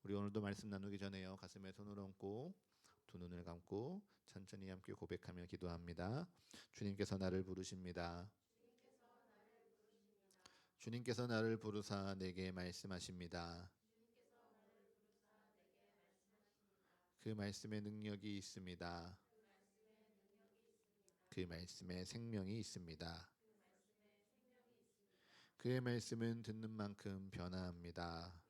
우리 오늘도 말씀 나누기 전에요. 가슴에 손을 얹고 두 눈을 감고 천천히 함께 고백하며 기도합니다. 주님께서 나를 부르십니다. 주님께서 나를 부르사 내게 말씀하십니다. 그 말씀에 능력이 있습니다. 그 말씀에 생명이 있습니다. 그의 말씀은 듣는 만큼 변화합니다.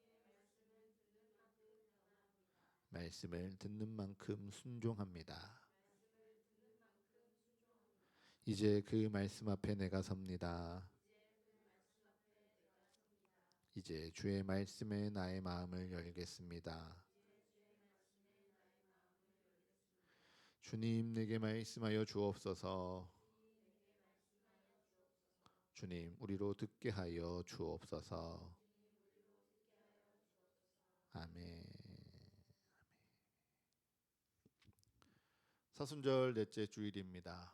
말씀을 듣는 만큼 순종합니다. 이제 그 말씀 앞에 내가 섭니다. 이제 주의 말씀에 나의 마음을 열겠습니다. 주님 내게 말씀하여 주옵소서. 주님 우리로 듣게 하여 주옵소서. 아멘. 사순절 넷째 주일입니다.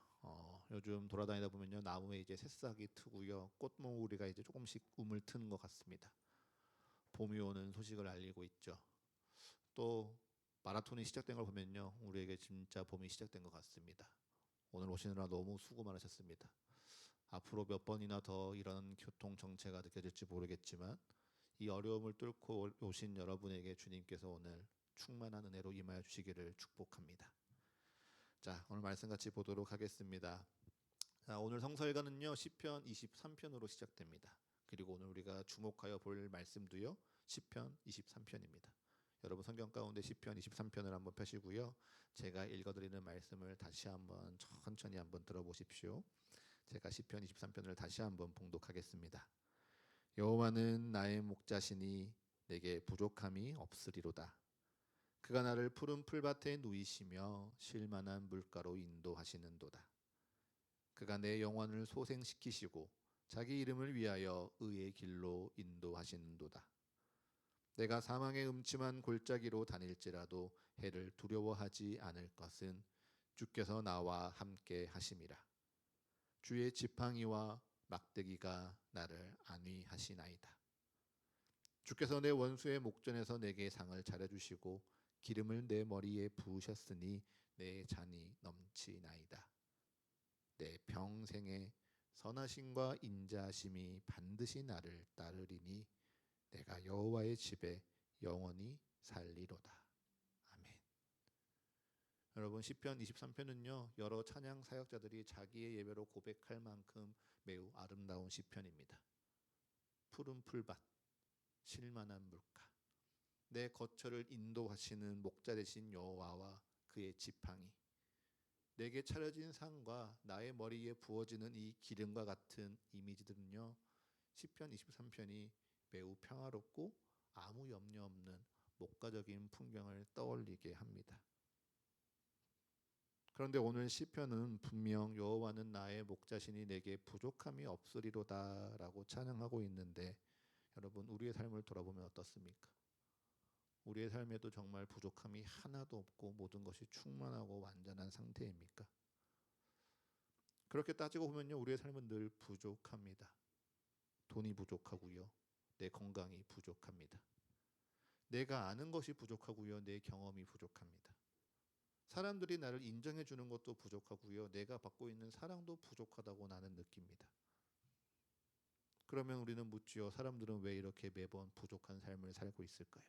요즘 돌아다니다 보면요 나무에 이제 새싹이 트고요 꽃봉오리가 이제 조금씩 움을 트는 것 같습니다. 봄이 오는 소식을 알리고 있죠. 또 마라톤이 시작된 걸 보면요 우리에게 진짜 봄이 시작된 것 같습니다. 오늘 오시느라 너무 수고 많으셨습니다. 앞으로 몇 번이나 더 이런 교통 정체가 느껴질지 모르겠지만 이 어려움을 뚫고 오신 여러분에게 주님께서 오늘 충만한 은혜로 임하여 주시기를 축복합니다. 자, 오늘 말씀 같이 보도록 하겠습니다. 자, 오늘 성서일가는요 시편 23편으로 시작됩니다. 그리고 오늘 우리가 주목하여 볼 말씀도요 시편 23편입니다. 여러분 성경 가운데 시편 23편을 한번 펴시고요. 제가 읽어드리는 말씀을 다시 한번 천천히 한번 들어보십시오. 제가 시편 23편을 다시 한번 봉독하겠습니다. 여호와는 나의 목자시니 내게 부족함이 없으리로다. 그가 나를 푸른 풀밭에 누이시며 쉴만한 물가로 인도하시는도다. 그가 내 영혼을 소생시키시고 자기 이름을 위하여 의의 길로 인도하시는도다. 내가 사망의 음침한 골짜기로 다닐지라도 해를 두려워하지 않을 것은 주께서 나와 함께 하심이라. 주의 지팡이와 막대기가 나를 안위하시나이다. 주께서 내 원수의 목전에서 내게 상을 차려주시고 기름을 내 머리에 부으셨으니 내 잔이 넘치나이다. 내 평생에 선하심과 인자하심이 반드시 나를 따르리니 내가 여호와의 집에 영원히 살리로다. 아멘. 여러분 시편 23편은요 여러 찬양 사역자들이 자기의 예배로 고백할 만큼 매우 아름다운 시편입니다. 푸른 풀밭, 쉴만한 물가, 내 거처를 인도하시는 목자 되신 여호와와 그의 지팡이, 내게 차려진 상과 나의 머리에 부어지는 이 기름과 같은 이미지들은요 시편 23편이 매우 평화롭고 아무 염려 없는 목가적인 풍경을 떠올리게 합니다. 그런데 오늘 시편은 분명 여호와는 나의 목자시니 내게 부족함이 없으리로다라고 찬양하고 있는데 여러분 우리의 삶을 돌아보면 어떻습니까? 우리의 삶에도 정말 부족함이 하나도 없고 모든 것이 충만하고 완전한 상태입니까? 그렇게 따지고 보면요 우리의 삶은 늘 부족합니다. 돈이 부족하고요. 내 건강이 부족합니다. 내가 아는 것이 부족하고요. 내 경험이 부족합니다. 사람들이 나를 인정해 주는 것도 부족하고요. 내가 받고 있는 사랑도 부족하다고 나는 느낍니다. 그러면 우리는 묻지요. 사람들은 왜 이렇게 매번 부족한 삶을 살고 있을까요?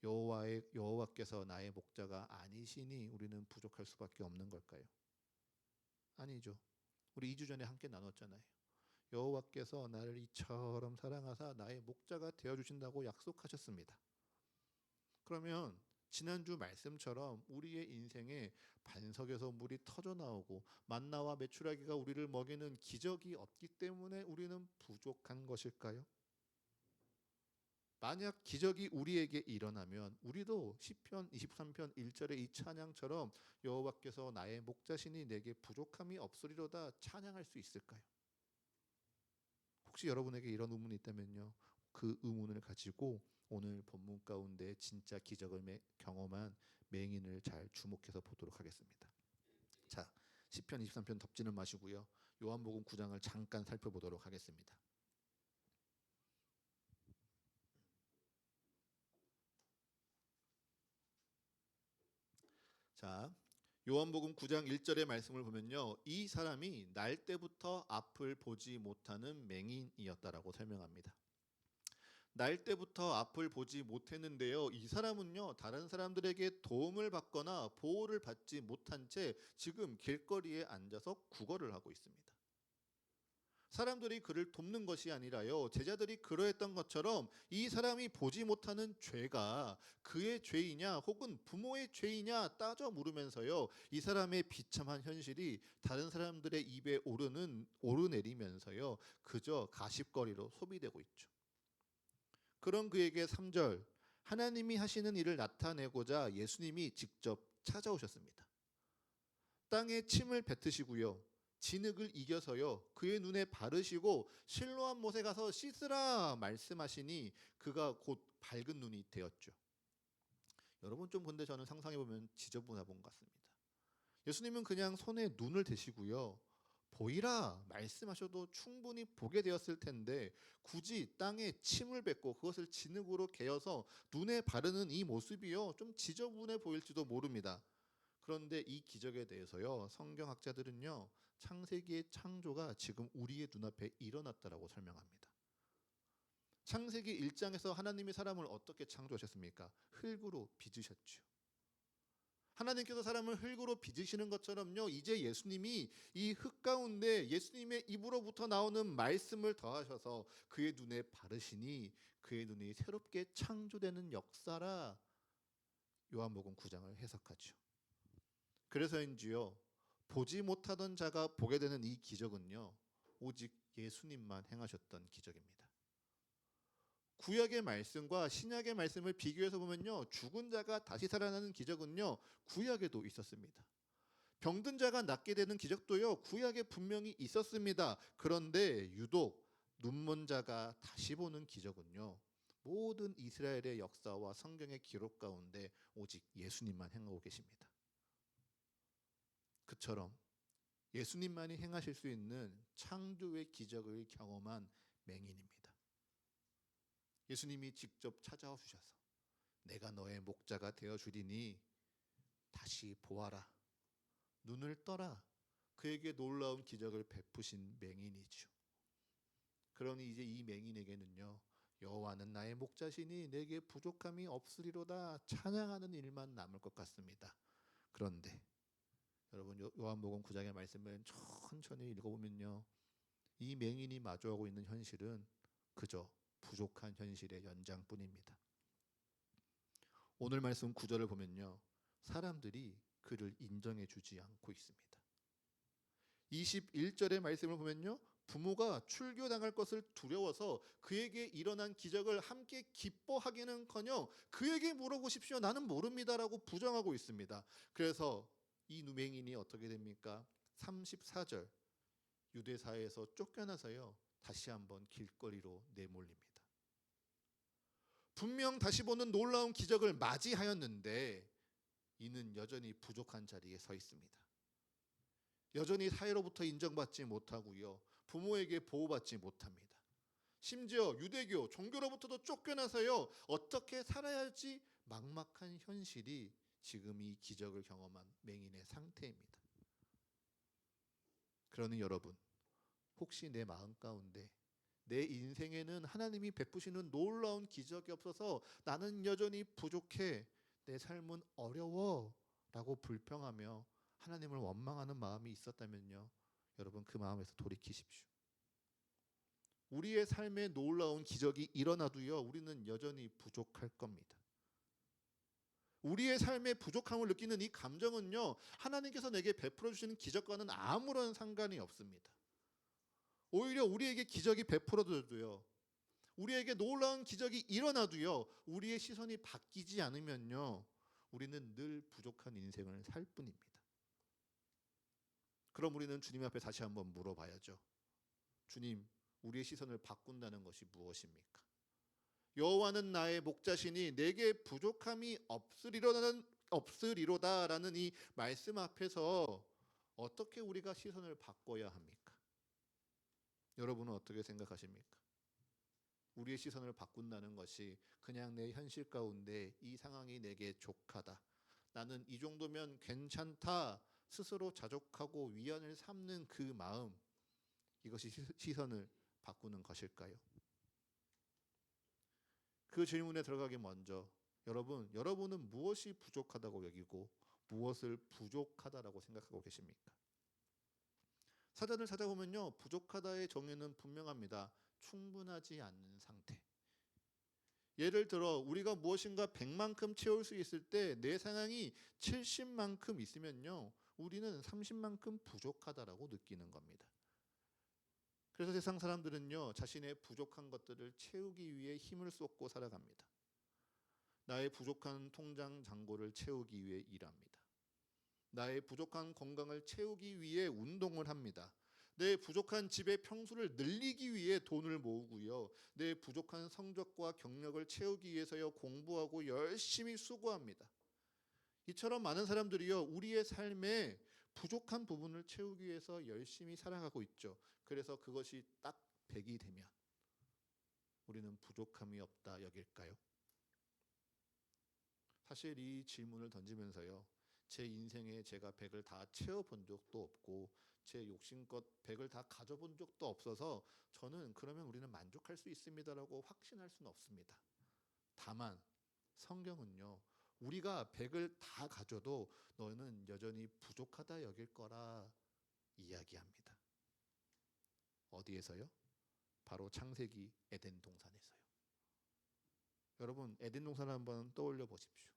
여호와께서 나의 목자가 아니시니 우리는 부족할 수밖에 없는 걸까요? 아니죠. 우리 2주 전에 함께 나눴잖아요. 여호와께서 나를 이처럼 사랑하사 나의 목자가 되어주신다고 약속하셨습니다. 그러면 지난주 말씀처럼 우리의 인생에 반석에서 물이 터져나오고 만나와 메추라기가 우리를 먹이는 기적이 없기 때문에 우리는 부족한 것일까요? 만약 기적이 우리에게 일어나면 우리도 시편 23편 1절의 이 찬양처럼 여호와께서 나의 목자시니 내게 부족함이 없으리로다 찬양할 수 있을까요? 혹시 여러분에게 이런 의문이 있다면요. 그 의문을 가지고 오늘 본문 가운데 진짜 기적을 경험한 맹인을 잘 주목해서 보도록 하겠습니다. 자, 시편 23편 덮지는 마시고요. 요한복음 9장을 잠깐 살펴보도록 하겠습니다. 자, 요한복음 9장 1절의 말씀을 보면요. 이 사람이 날 때부터 앞을 보지 못하는 맹인이었다라고 설명합니다. 날 때부터 앞을 보지 못했는데요. 이 사람은요, 다른 사람들에게 도움을 받거나 보호를 받지 못한 채 지금 길거리에 앉아서 구걸을 하고 있습니다. 사람들이 그를 돕는 것이 아니라요, 제자들이 그러했던 것처럼 이 사람이 보지 못하는 죄가 그의 죄이냐 혹은 부모의 죄이냐 따져 물으면서요, 이 사람의 비참한 현실이 다른 사람들의 입에 오르내리면서요, 그저 가십거리로 소비되고 있죠. 그런 그에게 3절, 하나님이 하시는 일을 나타내고자 예수님이 직접 찾아오셨습니다. 땅에 침을 뱉으시고요, 진흙을 이겨서요 그의 눈에 바르시고 실로암 못에 가서 씻으라 말씀하시니 그가 곧 밝은 눈이 되었죠. 여러분 좀 근데 저는 상상해 보면 지저분해 본 것 같습니다. 예수님은 그냥 손에 눈을 대시고요, 보이라 말씀하셔도 충분히 보게 되었을 텐데 굳이 땅에 침을 뱉고 그것을 진흙으로 개어서 눈에 바르는 이 모습이요, 좀 지저분해 보일지도 모릅니다. 그런데 이 기적에 대해서요, 성경학자들은요, 창세기의 창조가 지금 우리의 눈앞에 일어났다라고 설명합니다. 창세기 1장에서 하나님이 사람을 어떻게 창조하셨습니까? 흙으로 빚으셨죠. 하나님께서 사람을 흙으로 빚으시는 것처럼요, 이제 예수님이 이 흙 가운데 예수님의 입으로부터 나오는 말씀을 더하셔서 그의 눈에 바르시니 그의 눈이 새롭게 창조되는 역사라 요한복음 9장을 해석하죠. 그래서인지요, 보지 못하던 자가 보게 되는 이 기적은요, 오직 예수님만 행하셨던 기적입니다. 구약의 말씀과 신약의 말씀을 비교해서 보면요, 죽은 자가 다시 살아나는 기적은요, 구약에도 있었습니다. 병든 자가 낫게 되는 기적도요, 구약에 분명히 있었습니다. 그런데 유독 눈먼 자가 다시 보는 기적은요, 모든 이스라엘의 역사와 성경의 기록 가운데 오직 예수님만 행하고 계십니다. 그처럼 예수님만이 행하실 수 있는 창조의 기적을 경험한 맹인입니다. 예수님이 직접 찾아와 주셔서 내가 너의 목자가 되어 주리니 다시 보아라, 눈을 떠라, 그에게 놀라운 기적을 베푸신 맹인이죠. 그러니 이제 이 맹인에게는요, 여호와는 나의 목자시니 내게 부족함이 없으리로다 찬양하는 일만 남을 것 같습니다. 그런데 여러분, 요한복음 9장의 말씀을 천천히 읽어보면요, 이 맹인이 마주하고 있는 현실은 그저 부족한 현실의 연장뿐입니다. 오늘 말씀 9절을 보면요, 사람들이 그를 인정해 주지 않고 있습니다. 21절의 말씀을 보면요, 부모가 출교당할 것을 두려워서 그에게 일어난 기적을 함께 기뻐하기는커녕 그에게 물어보십시오, 나는 모릅니다라고 부정하고 있습니다. 그래서 이 누맹인이 어떻게 됩니까? 34절, 유대사회에서 쫓겨나서요, 다시 한번 길거리로 내몰립니다. 분명 다시 보는 놀라운 기적을 맞이하였는데 이는 여전히 부족한 자리에 서 있습니다. 여전히 사회로부터 인정받지 못하고요, 부모에게 보호받지 못합니다. 심지어 유대교, 종교로부터도 쫓겨나서요, 어떻게 살아야 할지 막막한 현실이 지금 이 기적을 경험한 맹인의 상태입니다. 그러니 여러분, 혹시 내 마음 가운데 내 인생에는 하나님이 베푸시는 놀라운 기적이 없어서 나는 여전히 부족해, 내 삶은 어려워 라고 불평하며 하나님을 원망하는 마음이 있었다면요, 여러분 그 마음에서 돌이키십시오. 우리의 삶에 놀라운 기적이 일어나도요, 우리는 여전히 부족할 겁니다. 우리의 삶의 부족함을 느끼는 이 감정은요, 하나님께서 내게 베풀어 주시는 기적과는 아무런 상관이 없습니다. 오히려 우리에게 기적이 베풀어져도요, 우리에게 놀라운 기적이 일어나도요, 우리의 시선이 바뀌지 않으면요, 우리는 늘 부족한 인생을 살 뿐입니다. 그럼 우리는 주님 앞에 다시 한번 물어봐야죠. 주님, 우리의 시선을 바꾼다는 것이 무엇입니까? 여호와는 나의 목자시니 내게 부족함이 없으리로다라는 이 말씀 앞에서 어떻게 우리가 시선을 바꿔야 합니까? 여러분은 어떻게 생각하십니까? 우리의 시선을 바꾼다는 것이 그냥 내 현실 가운데 이 상황이 내게 족하다, 나는 이 정도면 괜찮다 스스로 자족하고 위안을 삼는 그 마음, 이것이 시선을 바꾸는 것일까요? 그 질문에 들어가기 먼저 여러분은 무엇이 부족하다고 여기고 무엇을 부족하다라고 생각하고 계십니까? 사전을 찾아보면요, 부족하다의 정의는 분명합니다. 충분하지 않는 상태. 예를 들어 우리가 무엇인가 100만큼 채울 수 있을 때 내 상황이 70만큼 있으면요, 우리는 30만큼 부족하다라고 느끼는 겁니다. 그래서 세상 사람들은요, 자신의 부족한 것들을 채우기 위해 힘을 쏟고 살아갑니다. 나의 부족한 통장 잔고를 채우기 위해 일합니다. 나의 부족한 건강을 채우기 위해 운동을 합니다. 내 부족한 집의 평수를 늘리기 위해 돈을 모으고요. 내 부족한 성적과 경력을 채우기 위해서요, 공부하고 열심히 수고합니다. 이처럼 많은 사람들이요, 우리의 삶에 부족한 부분을 채우기 위해서 열심히 살아가고 있죠. 그래서 그것이 딱 100이 되면 우리는 부족함이 없다 여길까요? 사실 이 질문을 던지면서요, 제 인생에 제가 100을 다 채워본 적도 없고 제 욕심껏 100을 다 가져본 적도 없어서 저는 그러면 우리는 만족할 수 있습니다라고 확신할 수는 없습니다. 다만 성경은요, 우리가 100을 다 가져도 너는 여전히 부족하다 여길 거라 이야기합니다. 어디에서요? 바로 창세기 에덴 동산에서요. 여러분, 에덴 동산을 한번 떠올려 보십시오.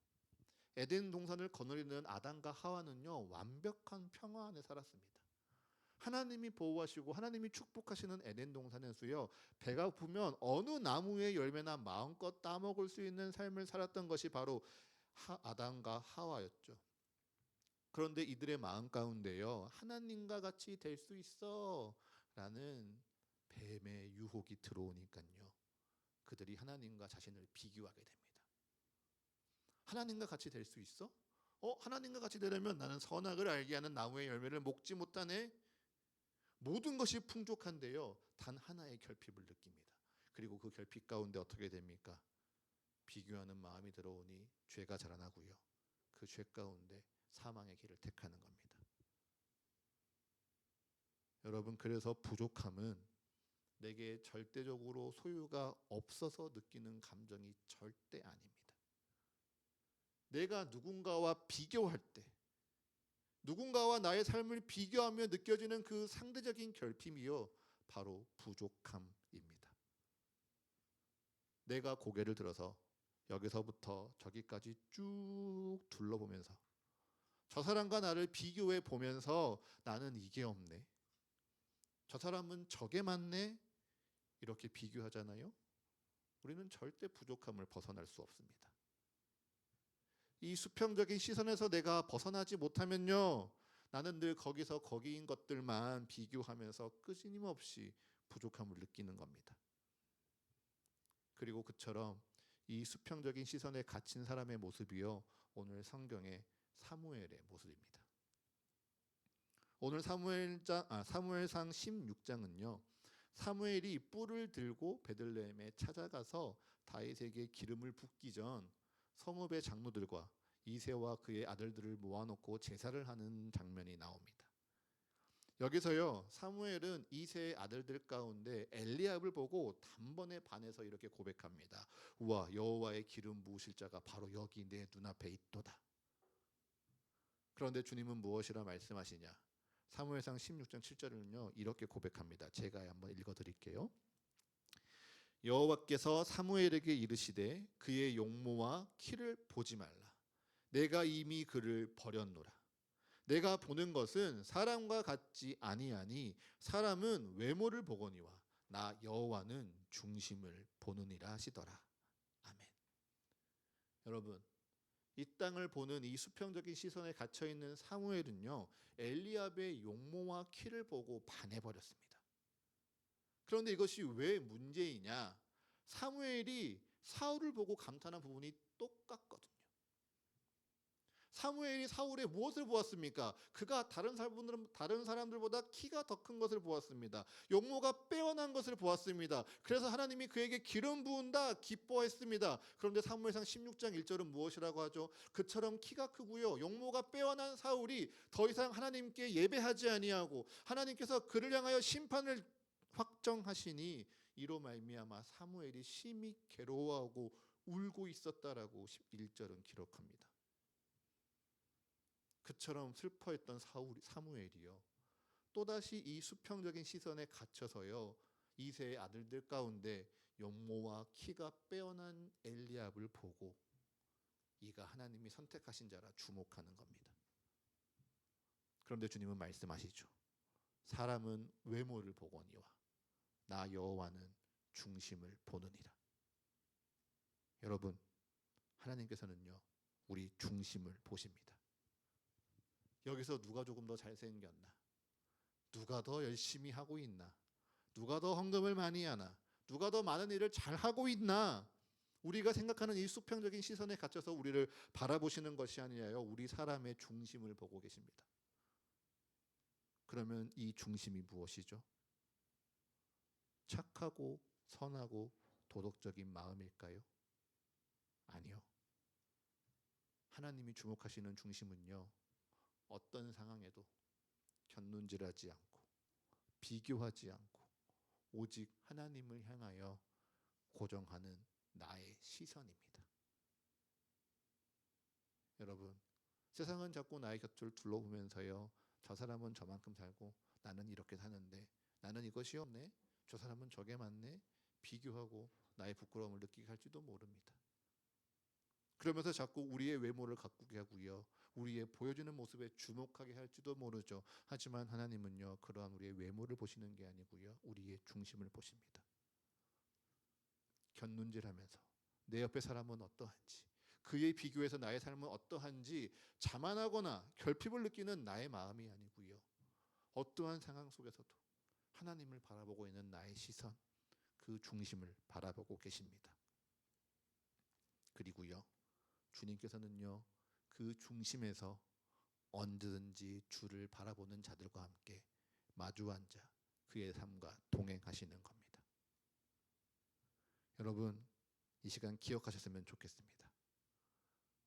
에덴 동산을 거느리는 아담과 하와는요, 완벽한 평화 안에 살았습니다. 하나님이 보호하시고 하나님이 축복하시는 에덴 동산에서요, 배가 고프면 어느 나무의 열매나 마음껏 따먹을 수 있는 삶을 살았던 것이 바로 아담과 하와였죠. 그런데 이들의 마음 가운데요, 하나님과 같이 될 수 있어 라는 뱀의 유혹이 들어오니까요, 그들이 하나님과 자신을 비교하게 됩니다. 하나님과 같이 될 수 있어? 하나님과 같이 되려면 나는 선악을 알게 하는 나무의 열매를 먹지 못하네. 모든 것이 풍족한데요, 단 하나의 결핍을 느낍니다. 그리고 그 결핍 가운데 어떻게 됩니까? 비교하는 마음이 들어오니 죄가 자라나고요, 그 죄 가운데 사망의 길을 택하는 겁니다. 여러분, 그래서 부족함은 내게 절대적으로 소유가 없어서 느끼는 감정이 절대 아닙니다. 내가 누군가와 비교할 때, 누군가와 나의 삶을 비교하며 느껴지는 그 상대적인 결핍이요, 바로 부족함입니다. 내가 고개를 들어서 여기서부터 저기까지 쭉 둘러보면서 저 사람과 나를 비교해 보면서 나는 이게 없네, 저 사람은 저게 많네, 이렇게 비교하잖아요. 우리는 절대 부족함을 벗어날 수 없습니다. 이 수평적인 시선에서 내가 벗어나지 못하면요, 나는 늘 거기서 거기인 것들만 비교하면서 끊임없이 부족함을 느끼는 겁니다. 그리고 그처럼 이 수평적인 시선에 갇힌 사람의 모습이요, 오늘 성경의 사무엘의 모습입니다. 오늘 사무엘상 16장은요, 사무엘이 뿔을 들고 베들레헴에 찾아가서 다윗에게 기름을 붓기 전 성읍의 장로들과 이새와 그의 아들들을 모아놓고 제사를 하는 장면이 나옵니다. 여기서요, 사무엘은 이새의 아들들 가운데 엘리압을 보고 단번에 반해서 이렇게 고백합니다. 우와, 여호와의 기름 부으실 자가 바로 여기 내 눈앞에 있도다. 그런데 주님은 무엇이라 말씀하시냐? 사무엘상 16장 7절은요, 이렇게 고백합니다. 제가 한번 읽어드릴게요. 여호와께서 사무엘에게 이르시되 그의 용모와 키를 보지 말라. 내가 이미 그를 버렸노라. 내가 보는 것은 사람과 같지 아니하니 사람은 외모를 보거니와 나 여호와는 중심을 보느니라 하시더라. 아멘. 여러분, 이 땅을 보는 이 수평적인 시선에 갇혀 있는 사무엘은요, 엘리압의 용모와 키를 보고 반해버렸습니다. 그런데 이것이 왜 문제이냐? 사무엘이 사울을 보고 감탄한 부분이 똑같거든요. 사무엘이 사울의 무엇을 보았습니까? 그가 다른 사람들보다 키가 더 큰 것을 보았습니다. 용모가 빼어난 것을 보았습니다. 그래서 하나님이 그에게 기름 부은다 기뻐했습니다. 그런데 사무엘상 16장 1절은 무엇이라고 하죠? 그처럼 키가 크고요 용모가 빼어난 사울이 더 이상 하나님께 예배하지 아니하고 하나님께서 그를 향하여 심판을 확정하시니 이로 말미암아 사무엘이 심히 괴로워하고 울고 있었다라고 1절은 기록합니다. 그처럼 슬퍼했던 사무엘이요 또다시 이 수평적인 시선에 갇혀서요 이세의 아들들 가운데 용모와 키가 빼어난 엘리압을 보고 이가 하나님이 선택하신 자라 주목하는 겁니다. 그런데 주님은 말씀하시죠. 사람은 외모를 보거니와 나 여호와는 중심을 보느니라. 여러분, 하나님께서는요 우리 중심을 보십니다. 여기서 누가 조금 더 잘생겼나? 누가 더 열심히 하고 있나? 누가 더 헌금을 많이 하나? 누가 더 많은 일을 잘 하고 있나? 우리가 생각하는 이 수평적인 시선에 갇혀서 우리를 바라보시는 것이 아니라요 우리 사람의 중심을 보고 계십니다. 그러면 이 중심이 무엇이죠? 착하고 선하고 도덕적인 마음일까요? 아니요. 하나님이 주목하시는 중심은요 어떤 상황에도 곁눈질하지 않고 비교하지 않고 오직 하나님을 향하여 고정하는 나의 시선입니다. 여러분, 세상은 자꾸 나의 곁을 둘러보면서요 저 사람은 저만큼 살고 나는 이렇게 사는데 나는 이것이 없네, 저 사람은 저게 많네, 비교하고 나의 부끄러움을 느끼게 할지도 모릅니다. 그러면서 자꾸 우리의 외모를 가꾸게 하고요 우리의 보여지는 모습에 주목하게 할지도 모르죠. 하지만 하나님은요 그러한 우리의 외모를 보시는 게 아니고요 우리의 중심을 보십니다. 곁눈질하면서 내 옆에 사람은 어떠한지 그에 비교해서 나의 삶은 어떠한지 자만하거나 결핍을 느끼는 나의 마음이 아니고요 어떠한 상황 속에서도 하나님을 바라보고 있는 나의 시선, 그 중심을 바라보고 계십니다. 그리고요 주님께서는요 그 중심에서 언제든지 주를 바라보는 자들과 함께 마주 앉아 그의 삶과 동행하시는 겁니다. 여러분, 이 시간 기억하셨으면 좋겠습니다.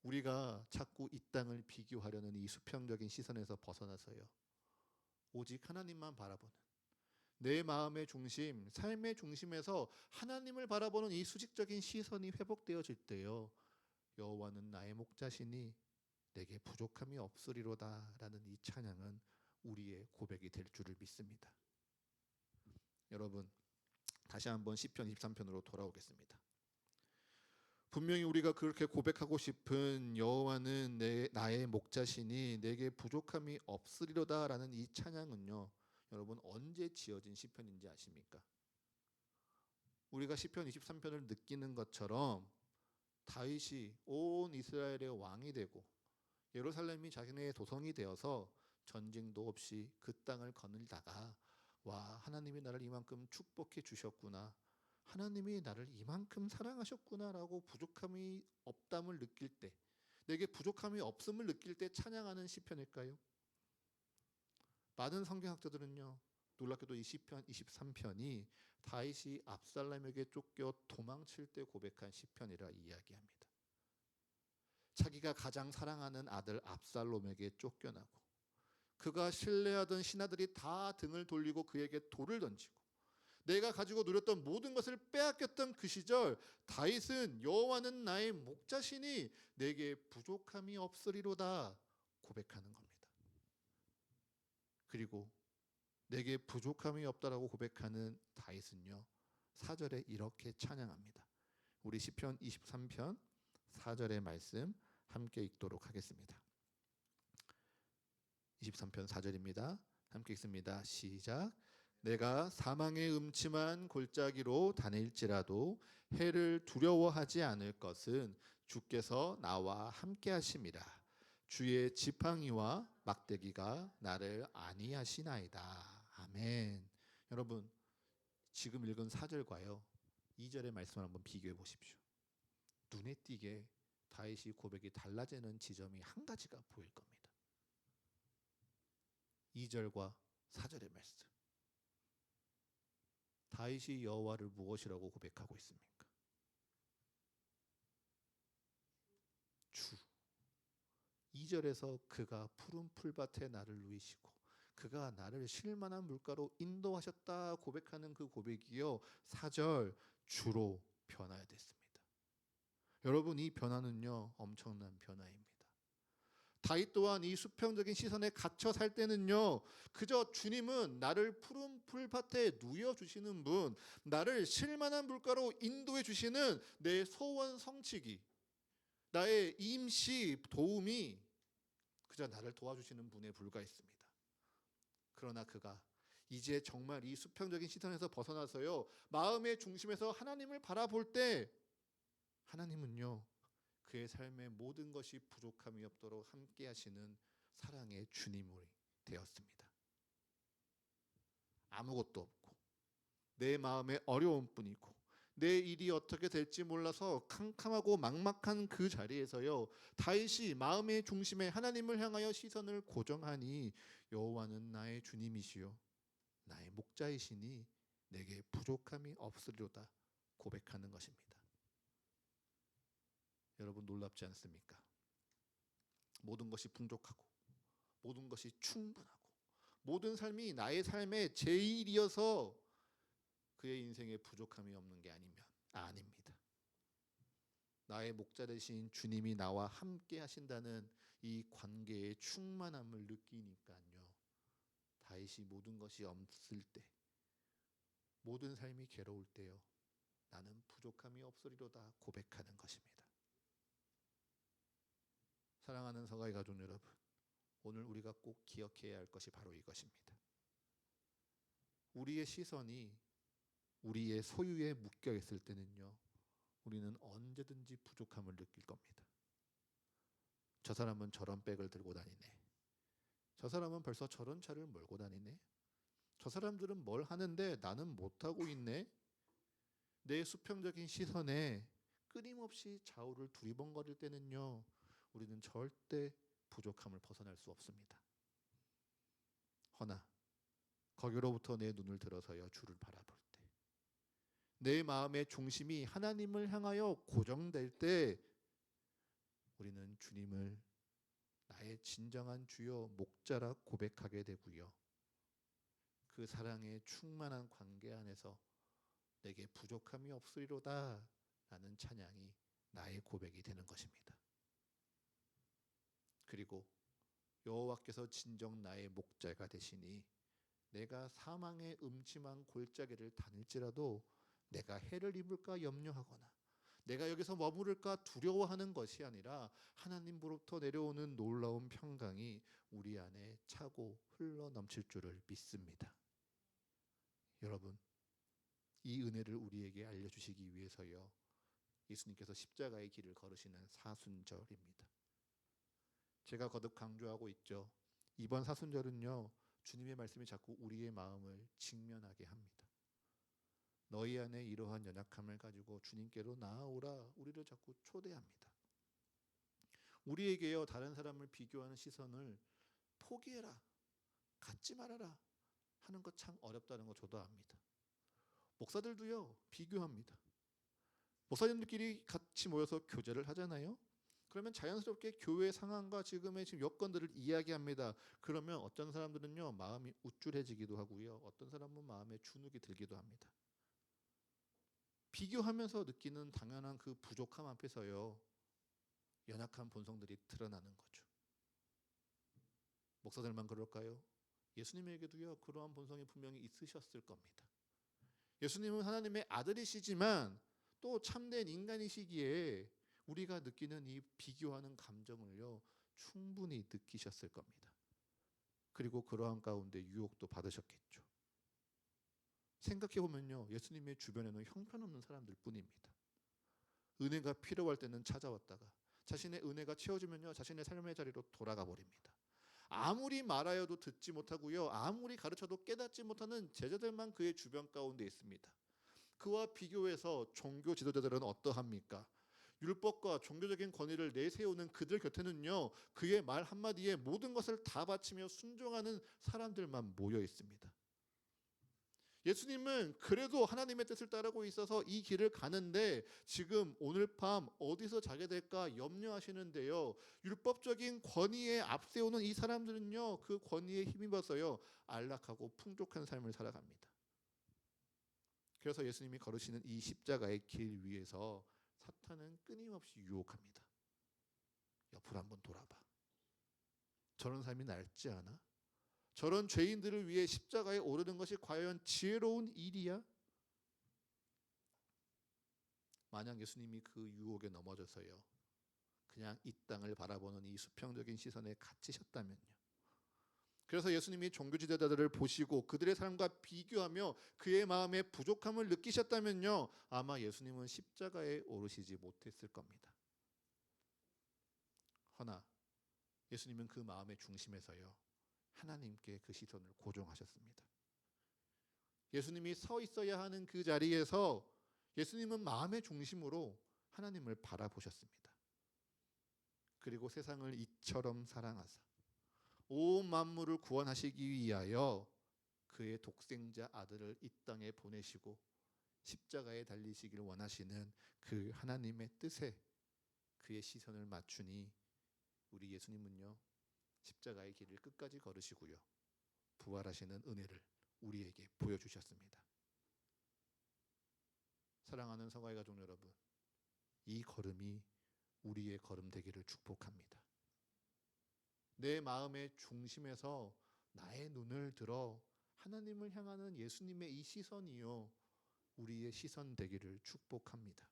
우리가 자꾸 이 땅을 비교하려는 이 수평적인 시선에서 벗어나서요 오직 하나님만 바라보는 내 마음의 중심, 삶의 중심에서 하나님을 바라보는 이 수직적인 시선이 회복되어질 때요 여호와는 나의 목자시니 내게 부족함이 없으리로다 라는 이 찬양은 우리의 고백이 될 줄을 믿습니다. 여러분, 다시 한번 시편 23편으로 돌아오겠습니다. 분명히 우리가 그렇게 고백하고 싶은 여호와는 나의 목자시니 내게 부족함이 없으리로다 라는 이 찬양은요 여러분 언제 지어진 시편인지 아십니까? 우리가 시편 23편을 느끼는 것처럼 다윗이 온 이스라엘의 왕이 되고 예루살렘이 자기네의 도성이 되어서 전쟁도 없이 그 땅을 거닐다가 와 하나님이 나를 이만큼 축복해 주셨구나, 하나님이 나를 이만큼 사랑하셨구나 라고 부족함이 없담을 느낄 때, 내게 부족함이 없음을 느낄 때 찬양하는 시편일까요? 많은 성경학자들은요 놀랍게도 이 시편 23편이 다윗이 압살롬에게 쫓겨 도망칠 때 고백한 시편이라 이야기합니다. 자기가 가장 사랑하는 아들 압살롬에게 쫓겨나고 그가 신뢰하던 신하들이 다 등을 돌리고 그에게 돌을 던지고 내가 가지고 누렸던 모든 것을 빼앗겼던 그 시절 다윗은 여호와는 나의 목자시니 내게 부족함이 없으리로다 고백하는 겁니다. 그리고 내게 부족함이 없다라고 고백하는 다윗은요 4절에 이렇게 찬양합니다. 우리 시편 23편 4절의 말씀 함께 읽도록 하겠습니다. 23편 4절입니다. 함께 읽습니다. 시작. 내가 사망의 음침한 골짜기로 다닐지라도 해를 두려워하지 않을 것은 주께서 나와 함께 하심이라. 주의 지팡이와 막대기가 나를 안위하시나이다. 아멘. 여러분, 지금 읽은 4절과요 2절의 말씀을 한번 비교해 보십시오. 눈에 띄게 다윗이 고백이 달라지는 지점이 한 가지가 보일 겁니다. 2절과 4절의 말씀. 다윗이 여호와를 무엇이라고 고백하고 있습니까? 주. 2절에서 그가 푸른 풀밭에 나를 누이시고 그가 나를 쉴만한 물가로 인도하셨다 고백하는 그 고백이요, 4절 주로 변화야 됐습니다. 여러분, 이 변화는요 엄청난 변화입니다. 다윗 또한 이 수평적인 시선에 갇혀 살 때는요, 그저 주님은 나를 푸른 풀밭에 누여주시는 분, 나를 쉴만한 물가로 인도해 주시는 내 소원 성취기, 나의 임시 도움이 그저 나를 도와주시는 분에 불과했습니다. 그러나 그가 이제 정말 이 수평적인 시선에서 벗어나서요, 마음의 중심에서 하나님을 바라볼 때 하나님은요 그의 삶의 모든 것이 부족함이 없도록 함께 하시는 사랑의 주님이 되었습니다. 아무것도 없고 내 마음에 어려운 뿐이고 내 일이 어떻게 될지 몰라서 캄캄하고 막막한 그 자리에서요, 다윗이 마음의 중심에 하나님을 향하여 시선을 고정하니 여호와는 나의 주님이시요 나의 목자이시니 내게 부족함이 없으리로다 고백하는 것입니다. 여러분, 놀랍지 않습니까? 모든 것이 풍족하고 모든 것이 충분하고 모든 삶이 나의 삶의 제일이어서 그의 인생에 부족함이 없는 게 아닙니다. 나의 목자 되신 주님이 나와 함께 하신다는 이 관계의 충만함을 느끼니까요, 다윗이 모든 것이 없을 때, 모든 삶이 괴로울 때요, 나는 부족함이 없으리로다 고백하는 것입니다. 사랑하는 서가의 가족 여러분, 오늘 우리가 꼭 기억해야 할 것이 바로 이것입니다. 우리의 시선이 우리의 소유에 묶여 있을 때는요, 우리는 언제든지 부족함을 느낄 겁니다. 저 사람은 저런 백을 들고 다니네. 저 사람은 벌써 저런 차를 몰고 다니네. 저 사람들은 뭘 하는데 나는 못하고 있네. 내 수평적인 시선에 끊임없이 좌우를 두리번거릴 때는요, 우리는 절대 부족함을 벗어날 수 없습니다. 허나 거기로부터 내 눈을 들어서요 주를 바라볼 때, 내 마음의 중심이 하나님을 향하여 고정될 때 우리는 주님을 나의 진정한 주요 목자라 고백하게 되고요, 그 사랑의 충만한 관계 안에서 내게 부족함이 없으리로다 라는 찬양이 나의 고백이 되는 것입니다. 그리고 여호와께서 진정 나의 목자가 되시니 내가 사망의 음침한 골짜기를 다닐지라도 내가 해를 입을까 염려하거나 내가 여기서 머무를까 두려워하는 것이 아니라 하나님으로부터 내려오는 놀라운 평강이 우리 안에 차고 흘러 넘칠 줄을 믿습니다. 여러분, 이 은혜를 우리에게 알려주시기 위해서요, 예수님께서 십자가의 길을 걸으시는 사순절입니다. 제가 거듭 강조하고 있죠. 이번 사순절은요, 주님의 말씀이 자꾸 우리의 마음을 직면하게 합니다. 너희 안에 이러한 연약함을 가지고 주님께로 나아오라 우리를 자꾸 초대합니다. 우리에게요, 다른 사람을 비교하는 시선을 포기해라, 갖지 말아라 하는 것 참 어렵다는 거 저도 압니다. 목사들도요 비교합니다. 목사님들끼리 같이 모여서 교제를 하잖아요. 그러면 자연스럽게 교회 상황과 지금 여건들을 이야기합니다. 그러면 어떤 사람들은요 마음이 우쭐해지기도 하고요, 어떤 사람은 마음에 주눅이 들기도 합니다. 비교하면서 느끼는 당연한 그 부족함 앞에서요 연약한 본성들이 드러나는 거죠. 목사들만 그럴까요? 예수님에게도요 그러한 본성이 분명히 있으셨을 겁니다. 예수님은 하나님의 아들이시지만 또 참된 인간이시기에 우리가 느끼는 이 비교하는 감정을요 충분히 느끼셨을 겁니다. 그리고 그러한 가운데 유혹도 받으셨겠죠. 생각해보면요, 예수님의 주변에는 형편없는 사람들 뿐입니다. 은혜가 필요할 때는 찾아왔다가 자신의 은혜가 채워지면요 자신의 삶의 자리로 돌아가 버립니다. 아무리 말하여도 듣지 못하고요, 아무리 가르쳐도 깨닫지 못하는 제자들만 그의 주변 가운데 있습니다. 그와 비교해서 종교 지도자들은 어떠합니까? 율법과 종교적인 권위를 내세우는 그들 곁에는요, 그의 말 한마디에 모든 것을 다 바치며 순종하는 사람들만 모여 있습니다. 예수님은 그래도 하나님의 뜻을 따르고 있어서 이 길을 가는데 지금 오늘 밤 어디서 자게 될까 염려하시는데요. 율법적인 권위에 앞세우는 이 사람들은요, 그 권위에 힘입어서요, 안락하고 풍족한 삶을 살아갑니다. 그래서 예수님이 걸으시는 이 십자가의 길 위에서 사탄은 끊임없이 유혹합니다. 옆으로 한번 돌아봐. 저런 삶이 낫지 않아? 저런 죄인들을 위해 십자가에 오르는 것이 과연 지혜로운 일이야? 만약 예수님이 그 유혹에 넘어져서요, 그냥 이 땅을 바라보는 이 수평적인 시선에 갇히셨다면요. 그래서 예수님이 종교 지도자들을 보시고 그들의 삶과 비교하며 그의 마음에 부족함을 느끼셨다면요, 아마 예수님은 십자가에 오르시지 못했을 겁니다. 허나 예수님은 그 마음의 중심에서요, 하나님께 그 시선을 고정하셨습니다. 예수님이 서 있어야 하는 그 자리에서 예수님은 마음의 중심으로 하나님을 바라보셨습니다. 그리고 세상을 이처럼 사랑하사 온 만물을 구원하시기 위하여 그의 독생자 아들을 이 땅에 보내시고 십자가에 달리시길 원하시는 그 하나님의 뜻에 그의 시선을 맞추니 우리 예수님은요, 십자가의 길을 끝까지 걸으시고요, 부활하시는 은혜를 우리에게 보여주셨습니다. 사랑하는 성화의 가족 여러분, 이 걸음이 우리의 걸음 되기를 축복합니다. 내 마음의 중심에서 나의 눈을 들어 하나님을 향하는 예수님의 이 시선이요, 우리의 시선 되기를 축복합니다.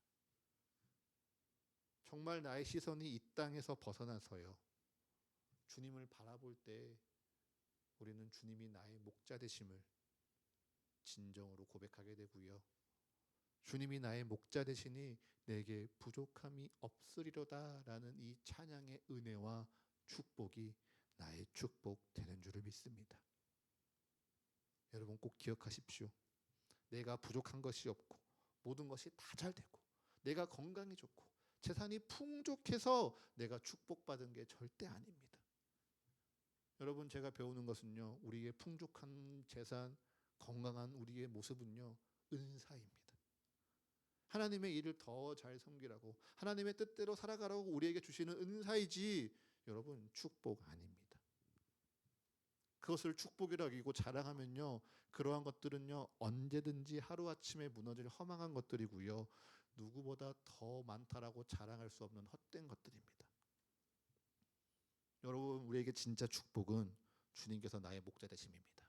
정말 나의 시선이 이 땅에서 벗어나서요, 주님을 바라볼 때 우리는 주님이 나의 목자 되심을 진정으로 고백하게 되고요, 주님이 나의 목자 되시니 내게 부족함이 없으리로다라는 이 찬양의 은혜와 축복이 나의 축복 되는 줄을 믿습니다. 여러분 꼭 기억하십시오. 내가 부족한 것이 없고 모든 것이 다 잘 되고 내가 건강이 좋고 재산이 풍족해서 내가 축복받은 게 절대 아닙니다. 여러분, 제가 배우는 것은요, 우리의 풍족한 재산, 건강한 우리의 모습은요, 은사입니다. 하나님의 일을 더 잘 섬기라고, 하나님의 뜻대로 살아가라고 우리에게 주시는 은사이지, 여러분, 축복 아닙니다. 그것을 축복이라 여기고 자랑하면요, 그러한 것들은요, 언제든지 하루아침에 무너질 허망한 것들이고요, 누구보다 더 많다라고 자랑할 수 없는 헛된 것들입니다. 여러분, 우리에게 진짜 축복은 주님께서 나의 목자 되심입니다.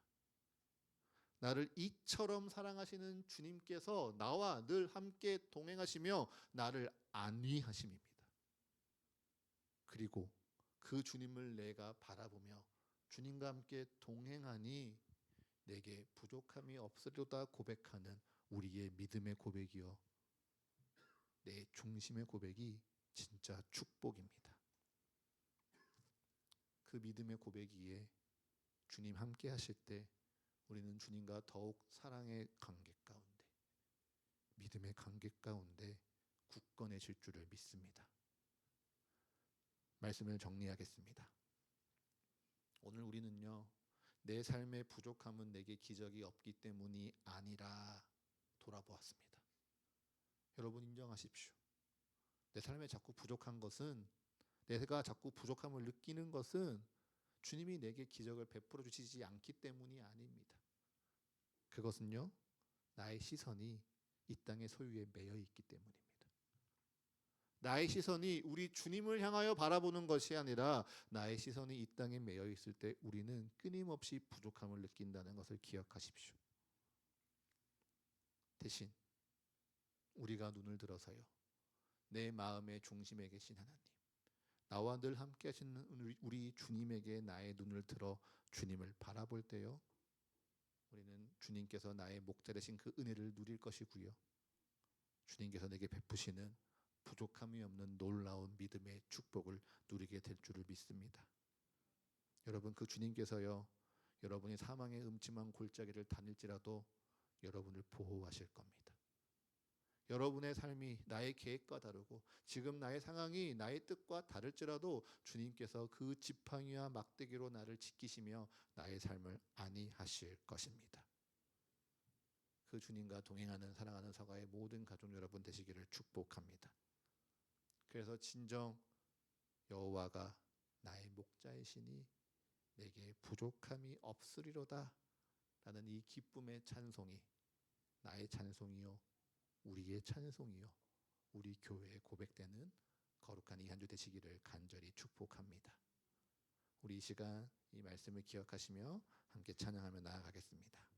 나를 이처럼 사랑하시는 주님께서 나와 늘 함께 동행하시며 나를 안위하심입니다. 그리고 그 주님을 내가 바라보며 주님과 함께 동행하니 내게 부족함이 없으리로다 고백하는 우리의 믿음의 고백이요, 내 중심의 고백이 진짜 축복입니다. 그 믿음의 고백이에 주님 함께 하실 때 우리는 주님과 더욱 사랑의 관계 가운데, 믿음의 관계 가운데 굳건해질 줄을 믿습니다. 말씀을 정리하겠습니다. 오늘 우리는요, 내 삶의 부족함은 내게 기적이 없기 때문이 아니라 돌아보았습니다. 여러분 인정하십시오. 내 삶에 자꾸 부족한 것은, 내가 자꾸 부족함을 느끼는 것은 주님이 내게 기적을 베풀어 주시지 않기 때문이 아닙니다. 그것은요, 나의 시선이 이 땅의 소유에 매여 있기 때문입니다. 나의 시선이 우리 주님을 향하여 바라보는 것이 아니라 나의 시선이 이 땅에 매여 있을 때 우리는 끊임없이 부족함을 느낀다는 것을 기억하십시오. 대신 우리가 눈을 들어서요, 내 마음의 중심에 계신 하나님, 나와 늘 함께 하시는 우리 주님에게 나의 눈을 들어 주님을 바라볼 때요, 우리는 주님께서 나의 목자 되신 그 은혜를 누릴 것이고요, 주님께서 내게 베푸시는 부족함이 없는 놀라운 믿음의 축복을 누리게 될 줄을 믿습니다. 여러분, 그 주님께서요, 여러분이 사망의 음침한 골짜기를 다닐지라도 여러분을 보호하실 겁니다. 여러분의 삶이 나의 계획과 다르고 지금 나의 상황이 나의 뜻과 다를지라도 주님께서 그 지팡이와 막대기로 나를 지키시며 나의 삶을 안위하실 것입니다. 그 주님과 동행하는 사랑하는 사과의 모든 가족 여러분 되시기를 축복합니다. 그래서 진정 여호와가 나의 목자이시니 내게 부족함이 없으리로다 라는 이 기쁨의 찬송이 나의 찬송이요 우리의 찬송이요 우리 교회에 고백되는 거룩한 이 한 주 되시기를 간절히 축복합니다. 우리 이 시간 이 말씀을 기억하시며 함께 찬양하며 나아가겠습니다.